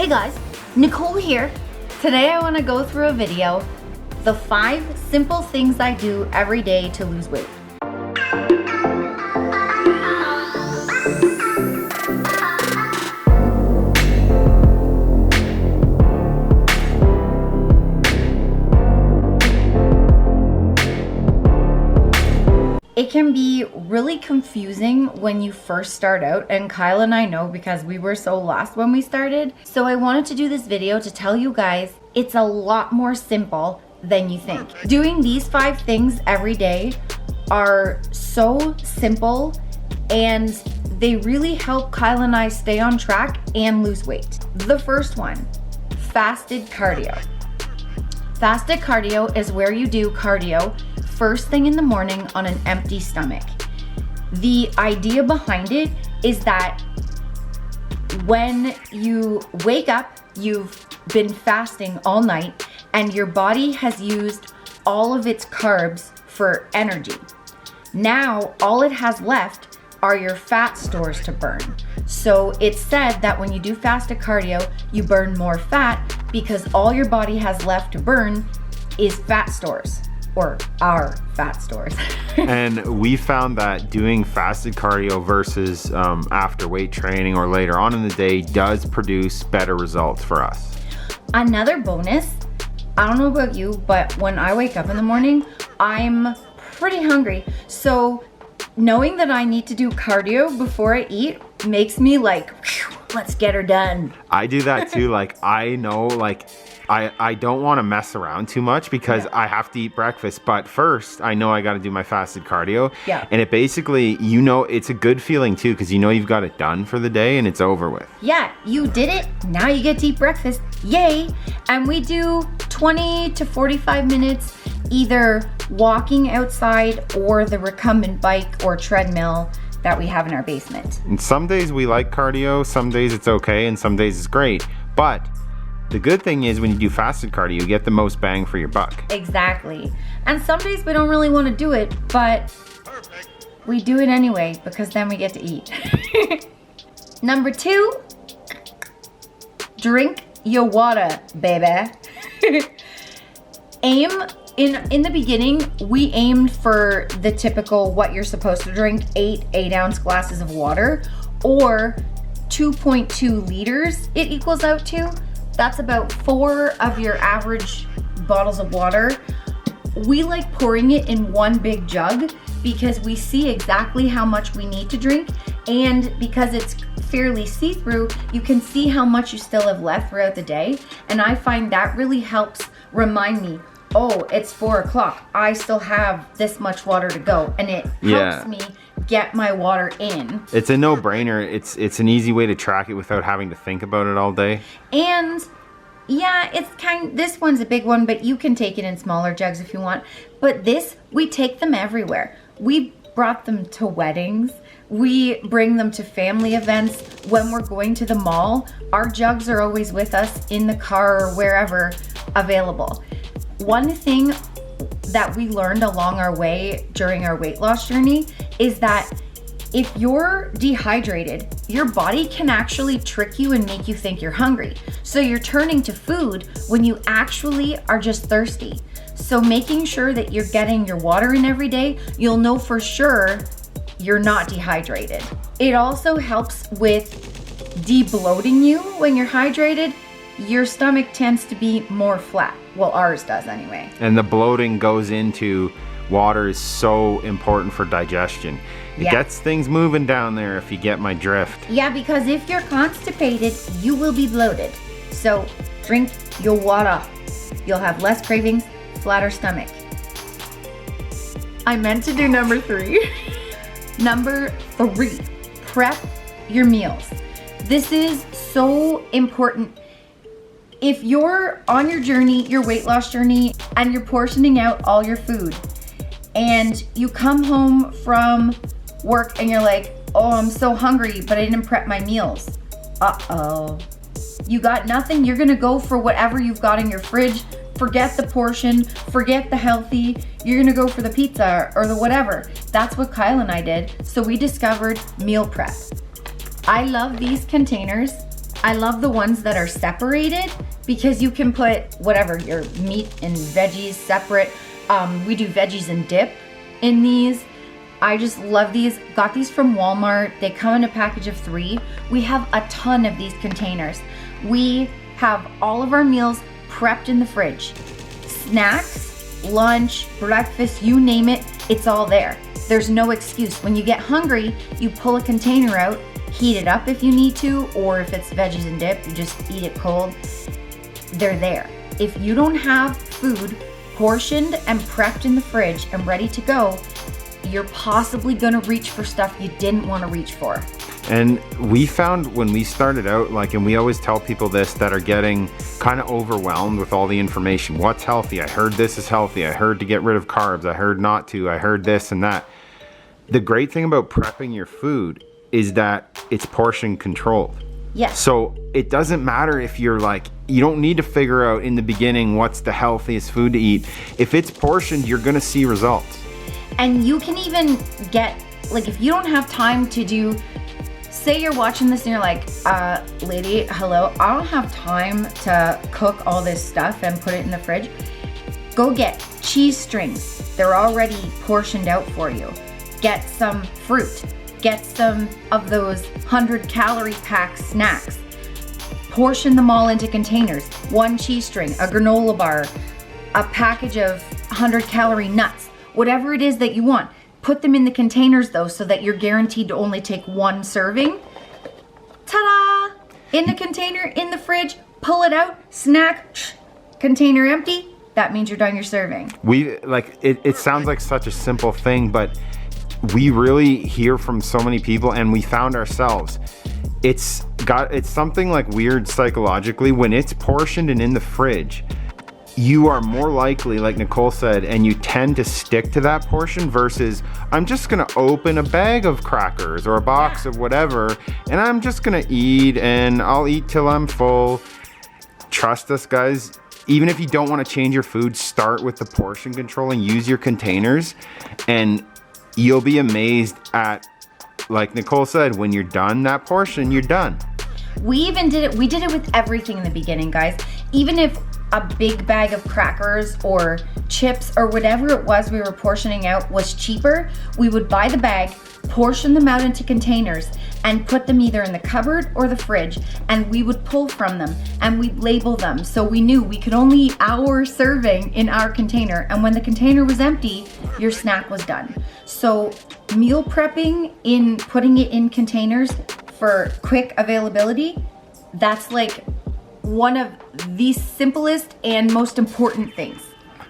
Hey guys, Nicole here. Today I want to go through a video, the 5 simple things I do every day to lose weight. It can be really confusing when you first start out, and Kyle and I know because we were so lost when we started. So I wanted to do this video to tell you guys it's a lot more simple than you think. Doing these 5 things every day are so simple and they really help Kyle and I stay on track and lose weight. The first one, fasted cardio. Fasted cardio is where you do cardio first thing in the morning on an empty stomach. The idea behind it is that when you wake up, you've been fasting all night and your body has used all of its carbs for energy. Now, all it has left are your fat stores to burn. So it's said that when you do fasted cardio, you burn more fat because all your body has left to burn is fat stores. Or our fat stores. And we found that doing fasted cardio versus after weight training or later on in the day does produce better results for us. Another bonus, I don't know about you, but when I wake up in the morning, I'm pretty hungry. So knowing that I need to do cardio before I eat makes me like, let's get her done. I do that too. I know I don't want to mess around too much because I have to eat breakfast. But first, I know I got to do my fasted cardio. Yeah. And it basically, it's a good feeling too because you've got it done for the day and it's over with. Yeah, you did it. Now you get to eat breakfast. Yay. And we do 20 to 45 minutes either walking outside or the recumbent bike or treadmill that we have in our basement. And some days we like cardio, some days it's okay, and some days it's great. But the good thing is when you do fasted cardio, you get the most bang for your buck. Exactly. And some days we don't really want to do it, but we do it anyway because then we get to eat. Number 2, drink your water, baby. In the beginning, we aimed for the typical what you're supposed to drink, 8-ounce glasses of water, or 2.2 liters it equals out to. That's about 4 of your average bottles of water. We like pouring it in one big jug because we see exactly how much we need to drink, and because it's fairly see-through, you can see how much you still have left throughout the day. And I find that really helps remind me, oh, it's 4 o'clock. I still have this much water to go. And it helps me get my water in. It's a no-brainer. It's an easy way to track it without having to think about it all day. And yeah, this one's a big one, but you can take it in smaller jugs if you want. But we take them everywhere. We brought them to weddings. We bring them to family events. When we're going to the mall, our jugs are always with us in the car or wherever available. One thing that we learned along our way during our weight loss journey is that if you're dehydrated, your body can actually trick you and make you think you're hungry. So you're turning to food when you actually are just thirsty. So making sure that you're getting your water in every day, you'll know for sure you're not dehydrated. It also helps with de-bloating you when you're hydrated. Your stomach tends to be more flat. Well, ours does anyway. And the bloating goes into water is so important for digestion. It gets things moving down there, if you get my drift. Yeah, because if you're constipated, you will be bloated. So drink your water. You'll have less cravings, flatter stomach. I meant to do number 3. Number 3, prep your meals. This is so important. If you're on your journey, your weight loss journey, and you're portioning out all your food, and you come home from work and you're like, oh, I'm so hungry, but I didn't prep my meals. Uh-oh. You got nothing. You're gonna go for whatever you've got in your fridge. Forget the portion, forget the healthy. You're gonna go for the pizza or the whatever. That's what Kyle and I did. So we discovered meal prep. I love these containers. I love the ones that are separated because you can put whatever, your meat and veggies separate. We do veggies and dip in these. I just love these. Got these from Walmart. They come in a package of 3. We have a ton of these containers. We have all of our meals prepped in the fridge. Snacks, lunch, breakfast, you name it, it's all there. There's no excuse. When you get hungry, you pull a container out, heat it up if you need to, or if it's veggies and dip, you just eat it cold. They're there. If you don't have food portioned and prepped in the fridge and ready to go, you're possibly gonna reach for stuff you didn't want to reach for. And we found when we started out, like, and we always tell people this that are getting kind of overwhelmed with all the information. What's healthy? I heard this is healthy. I heard to get rid of carbs. I heard not to. I heard this and that. The great thing about prepping your food is that it's portion controlled. Yes. So it doesn't matter if you're like, you don't need to figure out in the beginning what's the healthiest food to eat. If it's portioned, you're gonna see results. And you can even get, like, if you don't have time to do, say you're watching this and you're like, lady, hello, I don't have time to cook all this stuff and put it in the fridge. Go get cheese strings. They're already portioned out for you. Get some fruit. Get some of those 100-calorie pack snacks. Portion them all into containers. 1 cheese string, a granola bar, a package of 100-calorie nuts. Whatever it is that you want, put them in the containers though, so that you're guaranteed to only take 1 serving. Ta-da! In the container, in the fridge, pull it out, snack, container empty. That means you're done your serving. We like it sounds like such a simple thing, but we really hear from so many people, and we found ourselves. It's something like weird psychologically when it's portioned and in the fridge. You are more likely, like Nicole said, and you tend to stick to that portion versus I'm just gonna open a bag of crackers or a box of whatever and I'm just gonna eat and I'll eat till I'm full. Trust us, guys. Even if you don't want to change your food, start with the portion control and use your containers, and you'll be amazed at, like Nicole said, when you're done that portion, you're done. We did it with everything in the beginning, guys. Even if a big bag of crackers or chips or whatever it was we were portioning out was cheaper, we would buy the bag, portion them out into containers, and put them either in the cupboard or the fridge, and we would pull from them and we'd label them so we knew we could only eat our serving in our container, and when the container was empty, your snack was done. So meal prepping, in putting it in containers for quick availability, that's like one of the simplest and most important things.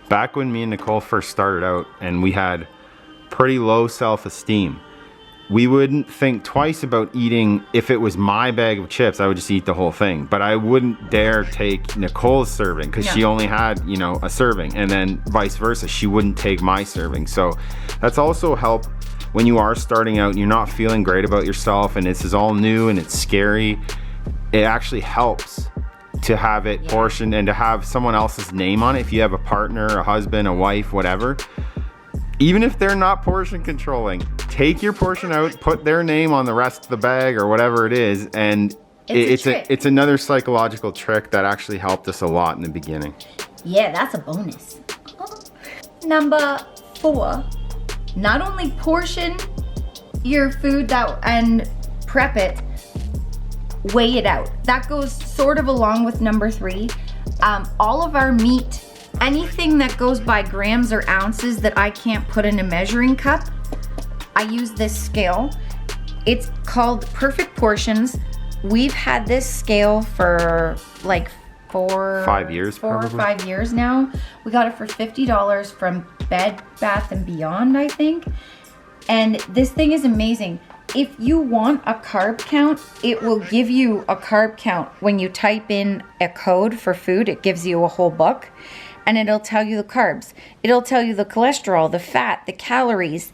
Back when me and Nicole first started out and we had pretty low self-esteem, we wouldn't think twice about eating. If it was my bag of chips, I would just eat the whole thing. But I wouldn't dare take Nicole's serving because she only had, a serving, and then vice versa. She wouldn't take my serving. So that's also help when you are starting out and you're not feeling great about yourself and this is all new and it's scary. It actually helps to have it portioned and to have someone else's name on it. If you have a partner, a husband, a wife, whatever, even if they're not portion controlling, take your portion out, put their name on the rest of the bag or whatever it is, and it's another psychological trick that actually helped us a lot in the beginning. Yeah, that's a bonus. Number 4, not only portion your food and prep it, weigh it out. That goes sort of along with number 3. All of our meat, anything that goes by grams or ounces that I can't put in a measuring cup, I use this scale. It's called Perfect Portions. We've had this scale for like 4 or 5 years now. We got it for $50 from Bed Bath & Beyond, I think. And this thing is amazing. If you want a carb count, it will give you a carb count. When you type in a code for food, it gives you a whole book, and it'll tell you the carbs. It'll tell you the cholesterol, the fat, the calories,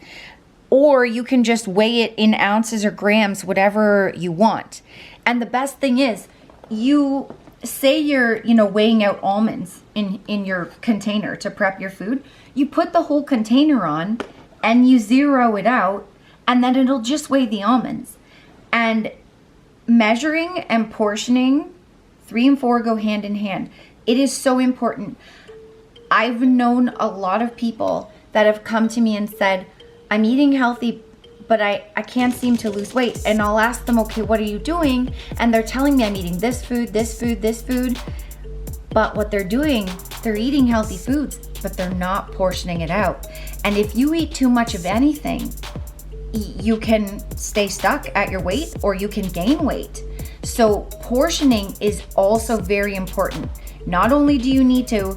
or you can just weigh it in ounces or grams, whatever you want. And the best thing is, you say you're, weighing out almonds in your container to prep your food. You put the whole container on and you zero it out, and then it'll just weigh the almonds. And measuring and portioning, 3 and 4 go hand in hand. It is so important. I've known a lot of people that have come to me and said, I'm eating healthy, but I can't seem to lose weight. And I'll ask them, okay, what are you doing? And they're telling me I'm eating this food, this food, this food. But what they're doing, they're eating healthy foods, but they're not portioning it out. And if you eat too much of anything, you can stay stuck at your weight or you can gain weight. So portioning is also very important. Not only do you need to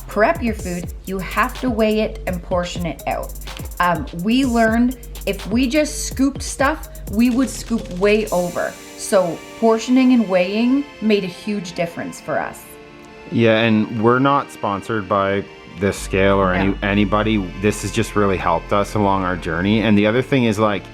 prep your food, you have to weigh it and portion it out. We learned if we just scooped stuff, we would scoop way over. So portioning and weighing made a huge difference for us. Yeah, and we're not sponsored by this scale or anybody. This has just really helped us along our journey. And the other thing is, like,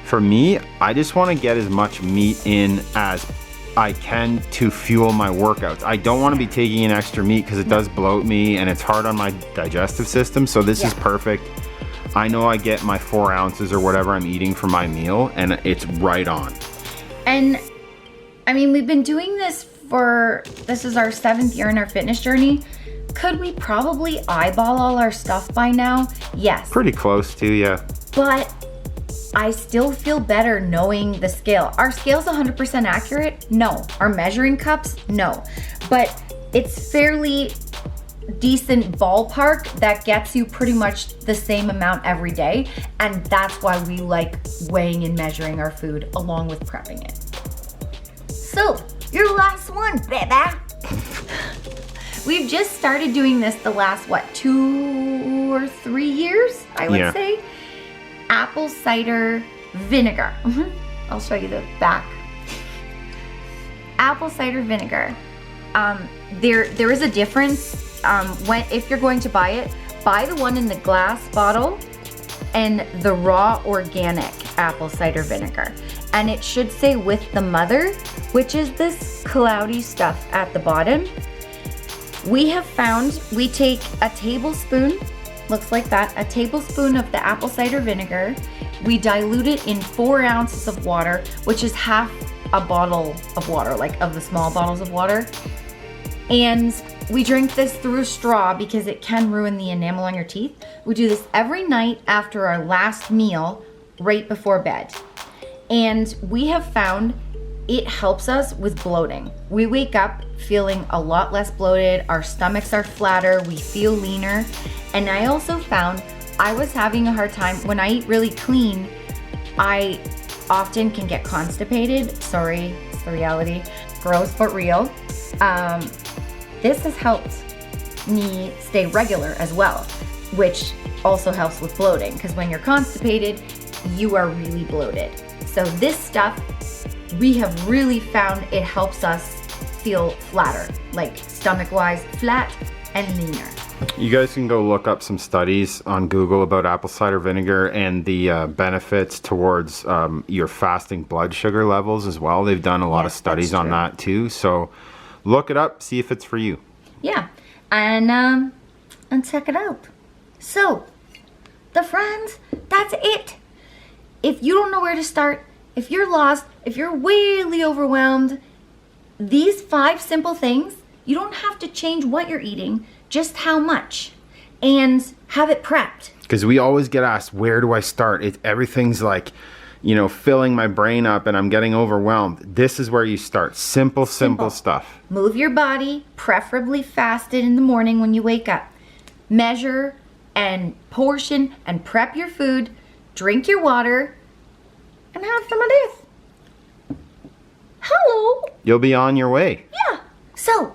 for me, I just want to get as much meat in as I can to fuel my workouts. I don't want to be taking in extra meat because it does bloat me and it's hard on my digestive system. So this is perfect. I know I get my 4 ounces or whatever I'm eating for my meal, and it's right on. And I mean, we've been doing this this is our 7th year in our fitness journey. Could we probably eyeball all our stuff by now? Yes. Pretty close to, yeah. But I still feel better knowing the scale. Our scale's 100% accurate? No. Our measuring cups? No. But it's fairly decent ballpark that gets you pretty much the same amount every day. And that's why we like weighing and measuring our food along with prepping it. So, your last one, baby. We've just started doing this the last, 2 or 3 years, I would say. Apple cider vinegar. I'll show you the back. Apple cider vinegar. There is a difference. If you're going to buy it, buy the one in the glass bottle and the raw organic apple cider vinegar. And it should say with the mother, which is this cloudy stuff at the bottom. We have found we take a tablespoon, looks like that, a tablespoon of the apple cider vinegar. We dilute it in 4 ounces of water, which is half a bottle of water, like of the small bottles of water. And we drink this through a straw because it can ruin the enamel on your teeth. We do this every night after our last meal, right before bed. And we have found it helps us with bloating. We wake up feeling a lot less bloated, our stomachs are flatter, we feel leaner. And I also found I was having a hard time, when I eat really clean, I often can get constipated. Sorry, it's the reality. Gross but real. This has helped me stay regular as well, which also helps with bloating, because when you're constipated, you are really bloated. So this stuff, we have really found it helps us feel flatter, like stomach-wise, flat and leaner. You guys can go look up some studies on Google about apple cider vinegar and the benefits towards your fasting blood sugar levels as well. They've done a lot of studies on that too. So look it up, see if it's for you. Yeah, and check it out. So, the friends, that's it. If you don't know where to start, if you're lost, if you're really overwhelmed, these 5 simple things, you don't have to change what you're eating, just how much, and have it prepped. Because we always get asked, where do I start? Everything's like, you know, filling my brain up and I'm getting overwhelmed. This is where you start. Simple stuff. Move your body, preferably fasted in the morning when you wake up. Measure and portion and prep your food. Drink your water and have some of this. Hello. You'll be on your way. Yeah. So,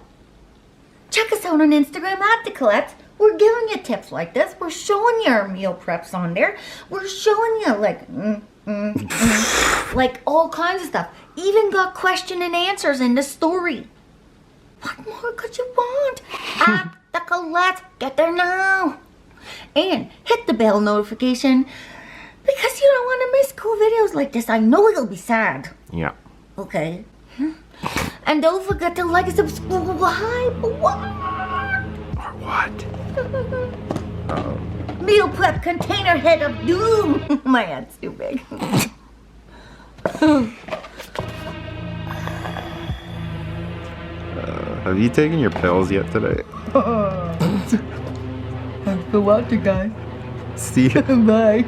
check us out on Instagram at the Collet. We're giving you tips like this. We're showing you our meal preps on there. We're showing you like all kinds of stuff. Even got question and answers in the story. What more could you want? At the Collet. Get there now. And hit the bell notification because you don't want to miss cool videos like this. I know you'll be sad. Yeah. Okay. And don't forget to like and subscribe. What? Or what? Meal prep container head of doom. My head's too big. Have you taken your pills yet today? Thanks for watching, guys. See ya. Bye.